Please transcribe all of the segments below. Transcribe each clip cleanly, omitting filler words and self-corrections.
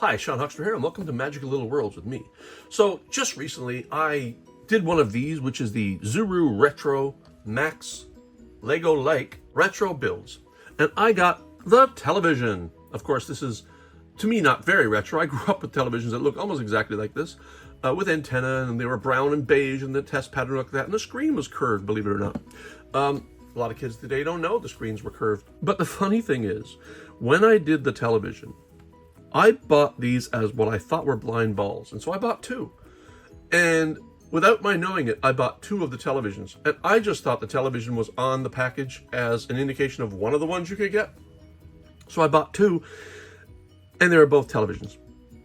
Hi, Sean Huxter here, and welcome to Magical Little Worlds with me. So, just recently, I did one of these, which is the Zuru Retro Max Lego-like retro builds. And I got the television. Of course, this is, to me, not very retro. I grew up with televisions that look almost exactly like this, with antenna, and they were brown and beige, and the test pattern looked like that, and the screen was curved, believe it or not. A lot of kids today don't know the screens were curved. But the funny thing is, when I did the television, I bought these as what I thought were blind balls, and so I bought two. And without my knowing it, I bought two of the televisions, and I just thought the television was on the package as an indication of one of the ones you could get. So I bought two, and they were both televisions.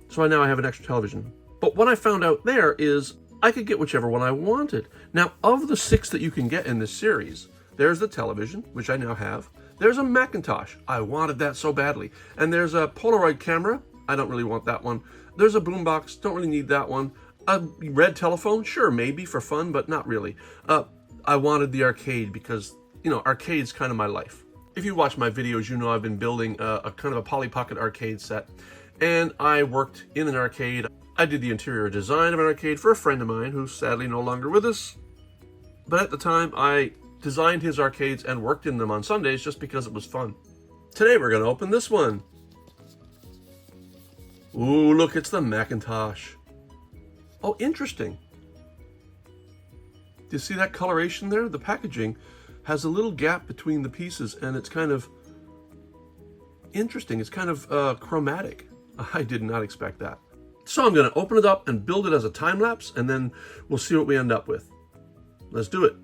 So now I have an extra television. But what I found out there is I could get whichever one I wanted. Now, of the 6 that you can get in this series, there's the television, which I now have. There's a Macintosh. I wanted that so badly. And there's a Polaroid camera. I don't really want that one. There's a boombox. Don't really need that one. A red telephone. Sure, maybe for fun, but not really. I wanted the arcade because, you know, arcade's kind of my life. If you watch my videos, you know I've been building a kind of a Polly Pocket arcade set. And I worked in an arcade. I did the interior design of an arcade for a friend of mine who's sadly no longer with us. But at the time, I designed his arcades and worked in them on Sundays just because it was fun. Today we're going to open this one. Ooh, look, it's the Macintosh. Oh, interesting. Do you see that coloration there? The packaging has a little gap between the pieces, and it's kind of interesting. It's kind of chromatic. I did not expect that. So I'm going to open it up and build it as a time-lapse, and then we'll see what we end up with. Let's do it.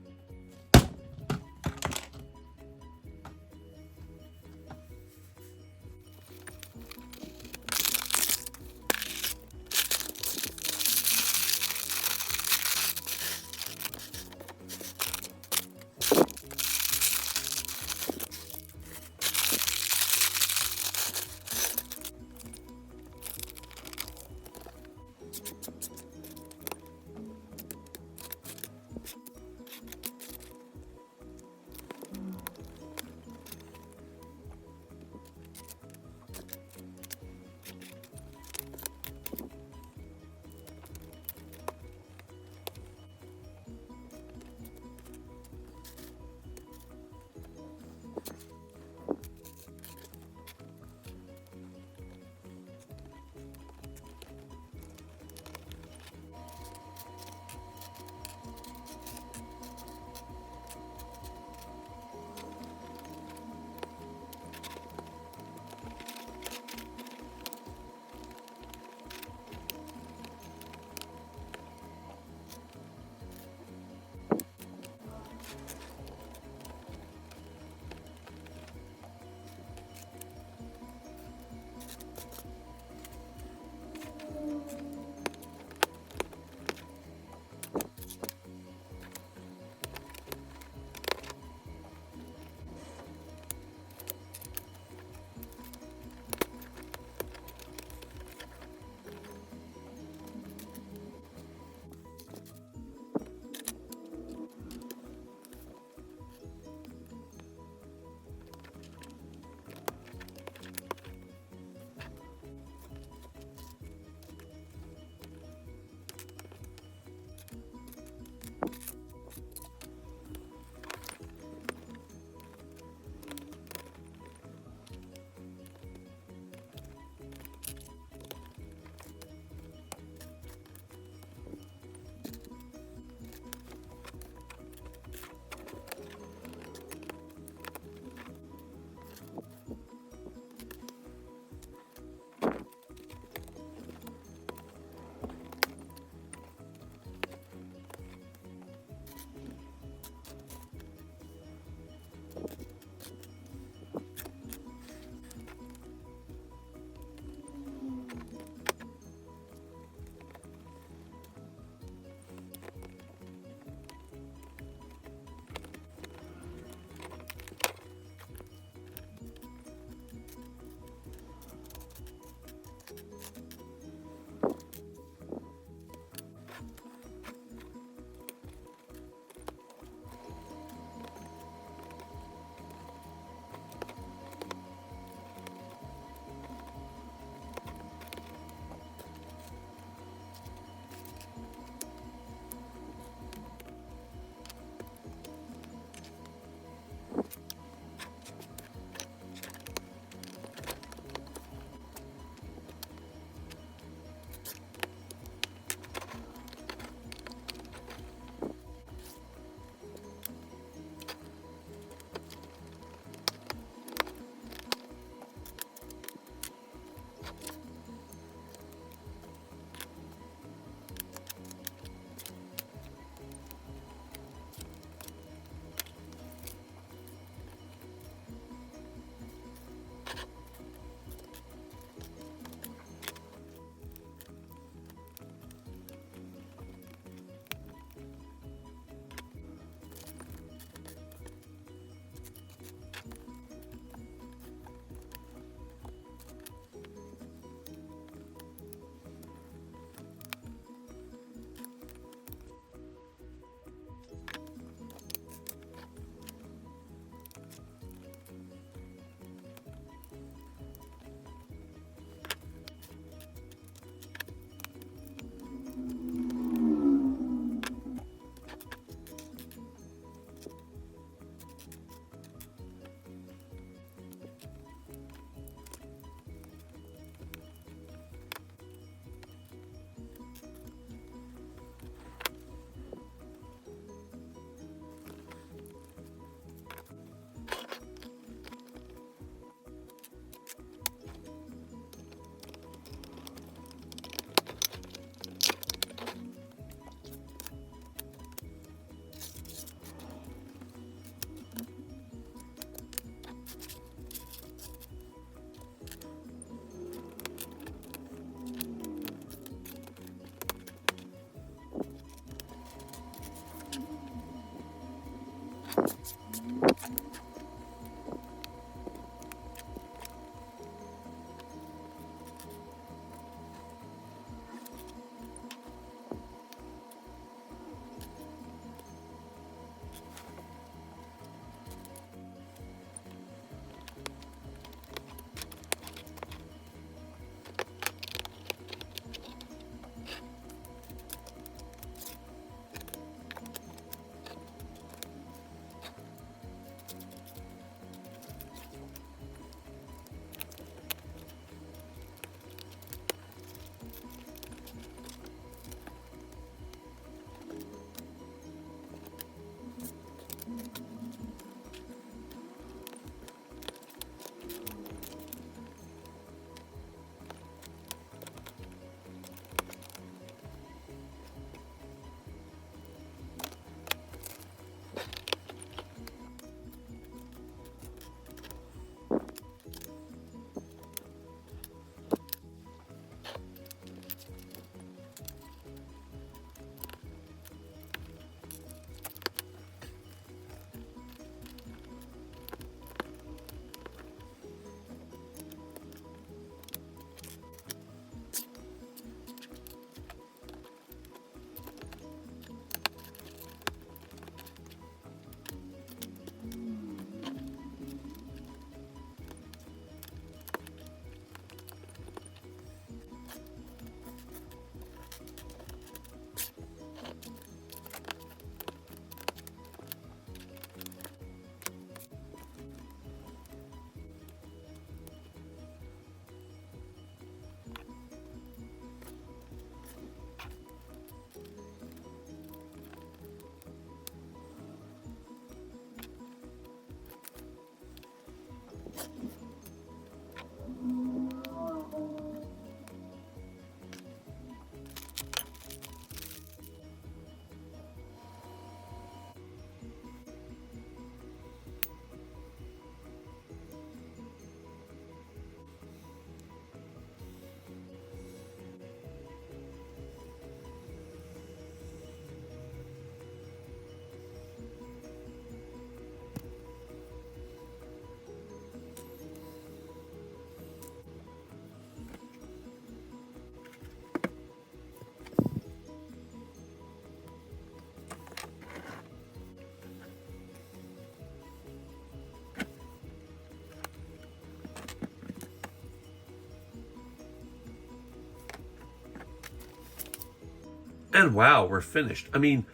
And wow, we're finished. I mean,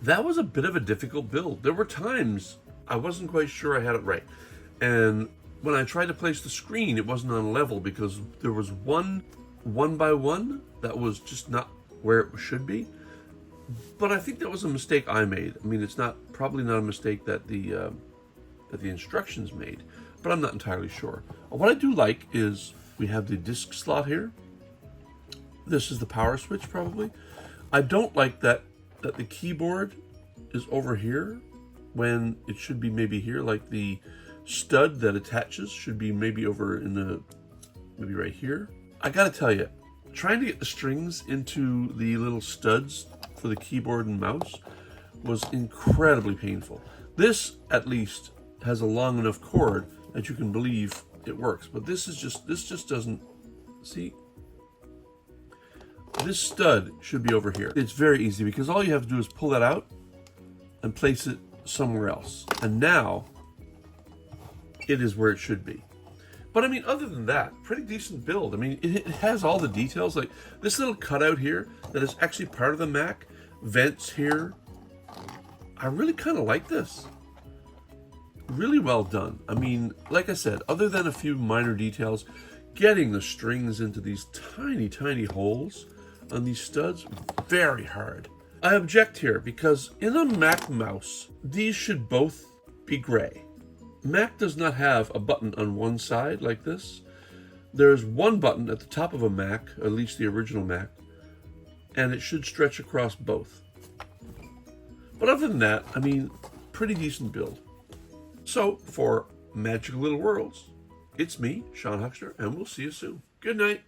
that was a bit of a difficult build. There were times I wasn't quite sure I had it right. And when I tried to place the screen, it wasn't on level because there was one by one that was just not where it should be. But I think that was a mistake I made. I mean, it's probably not a mistake that the instructions made, but I'm not entirely sure. What I do like is we have the disk slot here. This is the power switch, probably. I don't like that the keyboard is over here when it should be maybe here, like the stud that attaches should be maybe over maybe right here. I gotta tell you, trying to get the strings into the little studs for the keyboard and mouse was incredibly painful. This, at least, has a long enough cord that you can believe it works, but this just doesn't, see? This stud should be over here. It's very easy because all you have to do is pull that out and place it somewhere else. And now it is where it should be. But I mean, other than that, pretty decent build. I mean, it has all the details, like this little cutout here that is actually part of the Mac, vents here. I really kind of like this. Really well done. I mean, like I said, other than a few minor details, getting the strings into these tiny, tiny holes on these studs, very hard. I object here because in a Mac mouse, these should both be gray. Mac does not have a button on one side like this. There's one button at the top of a Mac, at least the original Mac, and it should stretch across both. But other than that, I mean, pretty decent build. So, for Magical Little Worlds, it's me, Sean Huxter, and we'll see you soon. Good night.